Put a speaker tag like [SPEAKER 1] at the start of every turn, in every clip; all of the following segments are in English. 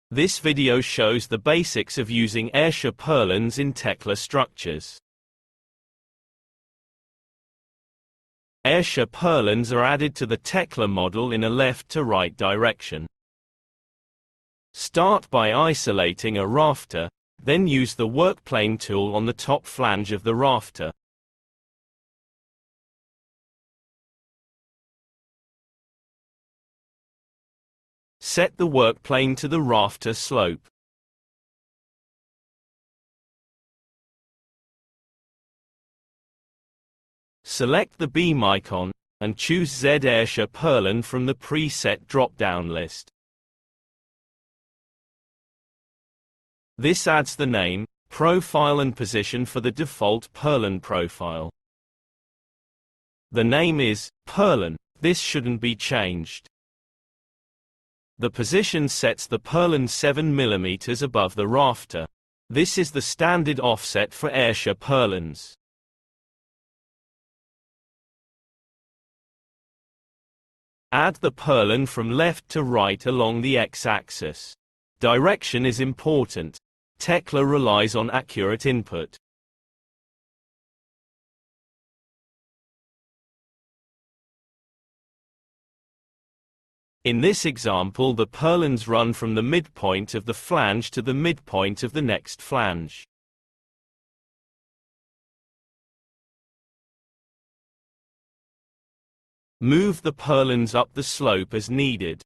[SPEAKER 1] This video shows the basics of using Ayrshire Purlins in Tekla Structures. Ayrshire Purlins are added to the Tekla model in a left-to-right direction. Start by isolating a rafter, then use the workplane tool on the top flange of the rafter. Set the workplane to the rafter slope. Select the beam icon, and choose Z Ayrshire Purlin from the preset drop-down list. This adds the name, profile and position for the default Purlin profile. The name is Purlin. This shouldn't be changed. The position sets the Purlin 7 mm above the rafter. This is the standard offset for Ayrshire Purlins. Add the Purlin from left to right along the x-axis. Direction is important. Tekla relies on accurate input. In this example, the Purlins run from the midpoint of the flange to the midpoint of the next flange. Move the Purlins up the slope as needed.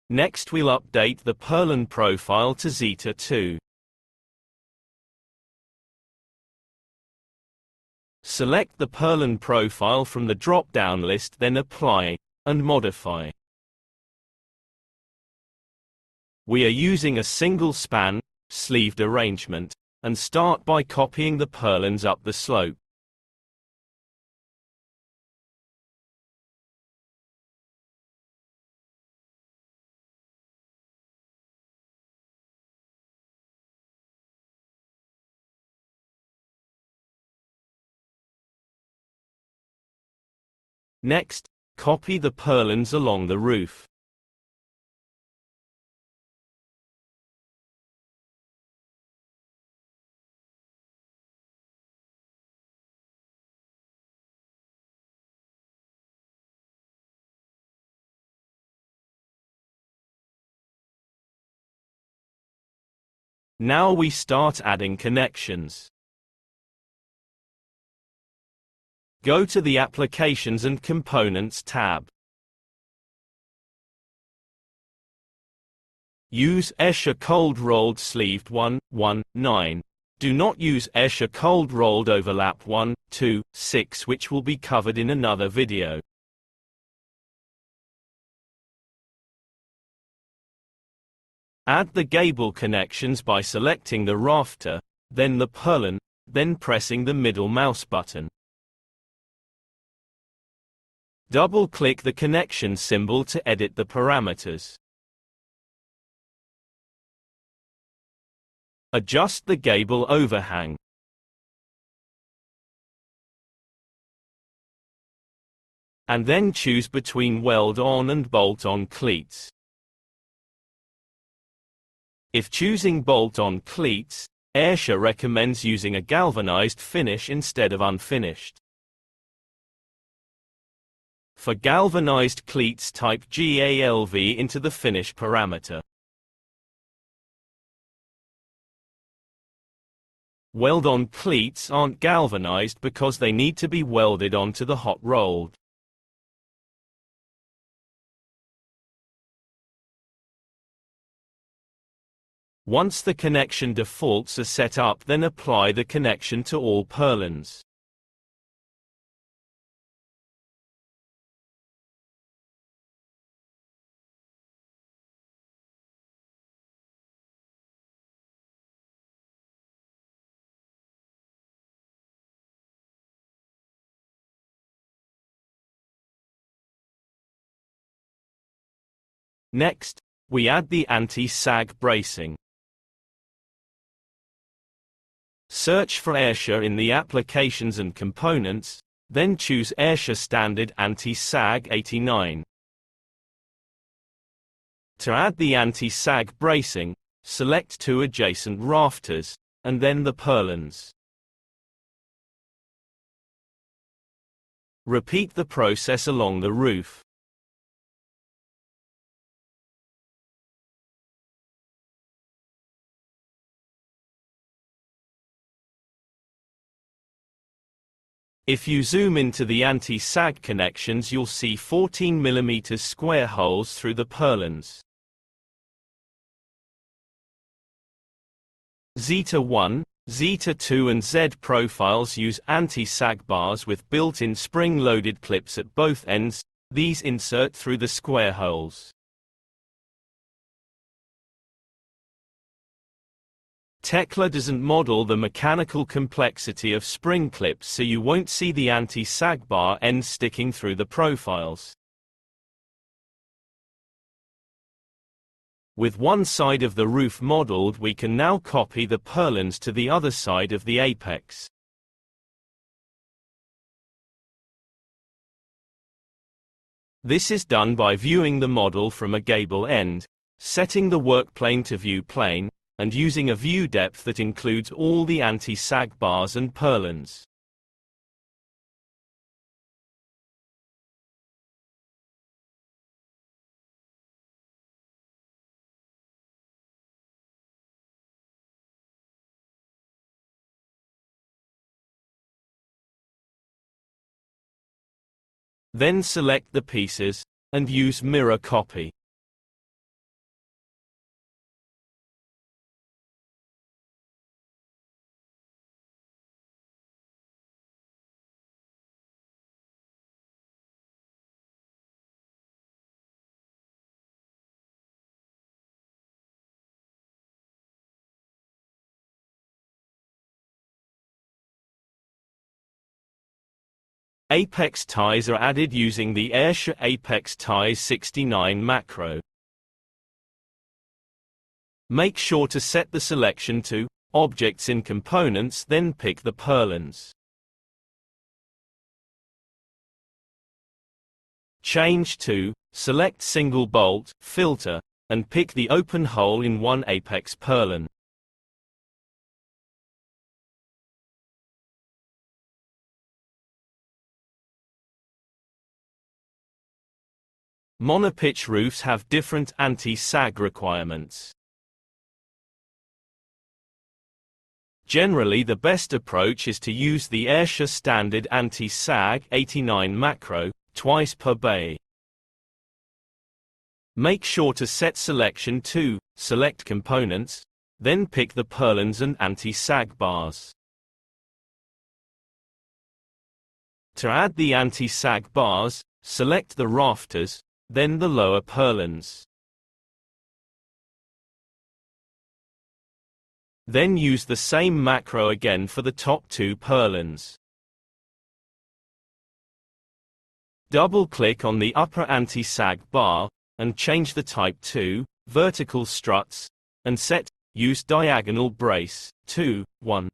[SPEAKER 1] Next we'll update the Purlin profile to Zeta 2. Select the Purlin profile from the drop-down list, then Apply and Modify. We are using a single span, sleeved arrangement, and start by copying the Purlins up the slope. Next, copy the Purlins along the roof. Now we start adding connections. Go to the Applications and Components tab. Use Ayrshire Cold Rolled Sleeved 119. Do not use Ayrshire Cold Rolled Overlap 126, which will be covered in another video. Add the gable connections by selecting the rafter, then the Purlin, then pressing the middle mouse button. Double-click the connection symbol to edit the parameters. Adjust the gable overhang. And then choose between weld-on and bolt-on cleats. If choosing bolt-on cleats, Ayrshire recommends using a galvanized finish instead of unfinished. For galvanized cleats, type GALV into the finish parameter. Weld-on cleats aren't galvanized because they need to be welded onto the hot rolled. Once the connection defaults are set up, then apply the connection to all Purlins. Next, we add the anti-sag bracing. Search for Ayrshire in the Applications and Components, then choose Ayrshire Standard Anti-sag 89. To add the anti-sag bracing, select two adjacent rafters, and then the purlins. Repeat the process along the roof. If you zoom into the anti-sag connections, you'll see 14 mm square holes through the purlins. Zeta 1, Zeta 2 and Z profiles use anti-sag bars with built-in spring-loaded clips at both ends. These insert through the square holes. Tekla doesn't model the mechanical complexity of spring clips, so you won't see the anti-sag bar ends sticking through the profiles. With one side of the roof modeled, we can now copy the purlins to the other side of the apex. This is done by viewing the model from a gable end, setting the workplane to view plane, and using a view depth that includes all the anti-sag bars and purlins. Then select the pieces, and use mirror copy. Apex ties are added using the Ayrshire Apex Ties 69 macro. Make sure to set the selection to Objects in Components, then pick the purlins. Change to Select Single Bolt Filter, and pick the open hole in one apex purlin. Monopitch roofs have different anti-sag requirements. Generally, the best approach is to use the Ayrshire Standard Anti-sag 89 macro, twice per bay. Make sure to set selection to Select Components, then pick the purlins and anti-sag bars. To add the anti-sag bars, select the rafters, then the lower purlins. Then use the same macro again for the top two purlins. Double-click on the upper anti-sag bar, and change the type to Vertical Struts, and set Use Diagonal Brace to 1.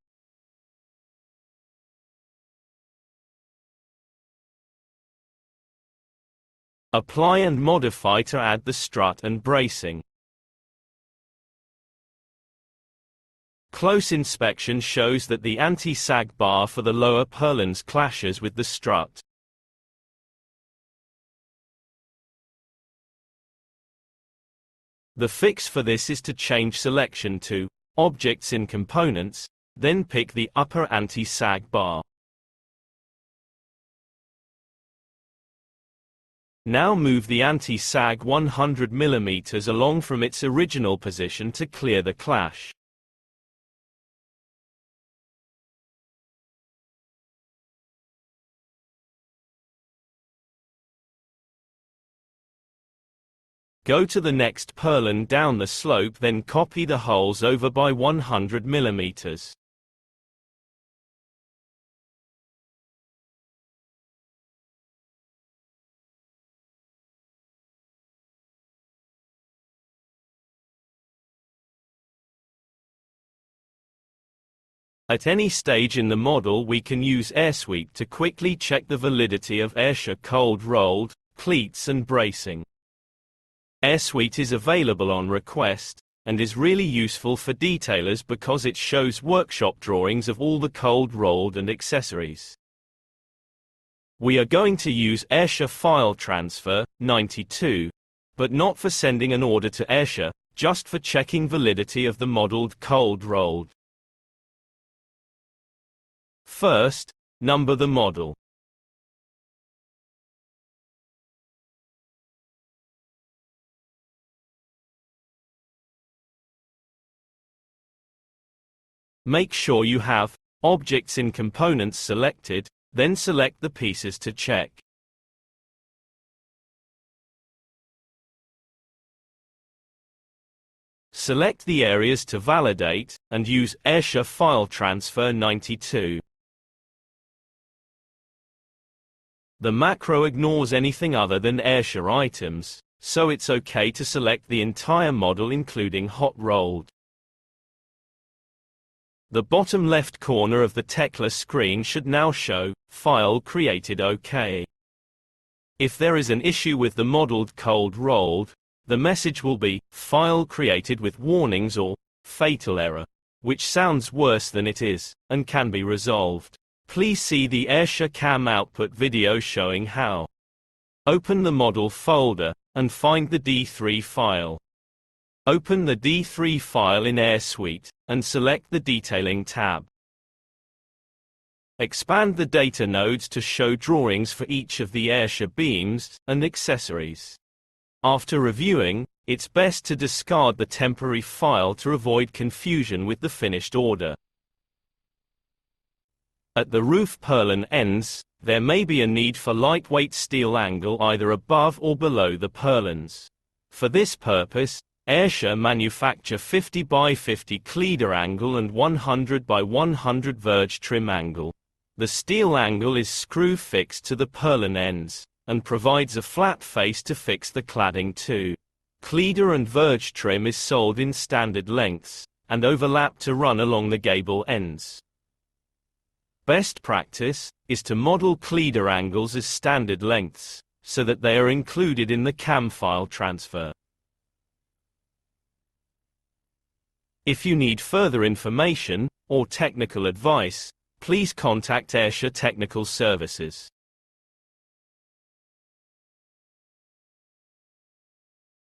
[SPEAKER 1] Apply and modify to add the strut and bracing. Close inspection shows that the anti-sag bar for the lower purlins clashes with the strut. The fix for this is to change selection to Objects in Components, then pick the upper anti-sag bar. Now move the anti-sag 100 mm along from its original position to clear the clash. Go to the next purlin down the slope, then copy the holes over by 100 mm. At any stage in the model we can use Ayrsuite to quickly check the validity of Ayrshire cold rolled cleats and bracing. Ayrsuite is available on request, and is really useful for detailers because it shows workshop drawings of all the cold rolled and accessories. We are going to use Ayrshire File Transfer 92, but not for sending an order to Ayrshire, just for checking validity of the modeled cold rolled. First, number the model. Make sure you have Objects in Components selected, then select the pieces to check. Select the areas to validate, and use Ayrshire File Transfer 92. The macro ignores anything other than Ayrshire items, so it's okay to select the entire model including hot rolled. The bottom left corner of the Tekla screen should now show, File created OK. If there is an issue with the modeled cold rolled, the message will be, File created with warnings or, Fatal error, which sounds worse than it is, and can be resolved. Please see the Ayrshire CAM output video showing how. Open the model folder, and find the D3 file. Open the D3 file in Ayrsuite, and select the Detailing tab. Expand the data nodes to show drawings for each of the Ayrshire beams and accessories. After reviewing, it's best to discard the temporary file to avoid confusion with the finished order. At the roof purlin ends, there may be a need for lightweight steel angle either above or below the purlins. For this purpose, Ayrshire manufacture 50 by 50 Cleader angle and 100 by 100 verge trim angle. The steel angle is screw fixed to the purlin ends, and provides a flat face to fix the cladding to. Cleader and verge trim is sold in standard lengths, and overlap to run along the gable ends. Best practice is to model Cleader angles as standard lengths, so that they are included in the CAM file transfer. If you need further information, or technical advice, please contact Ayrshire Technical Services.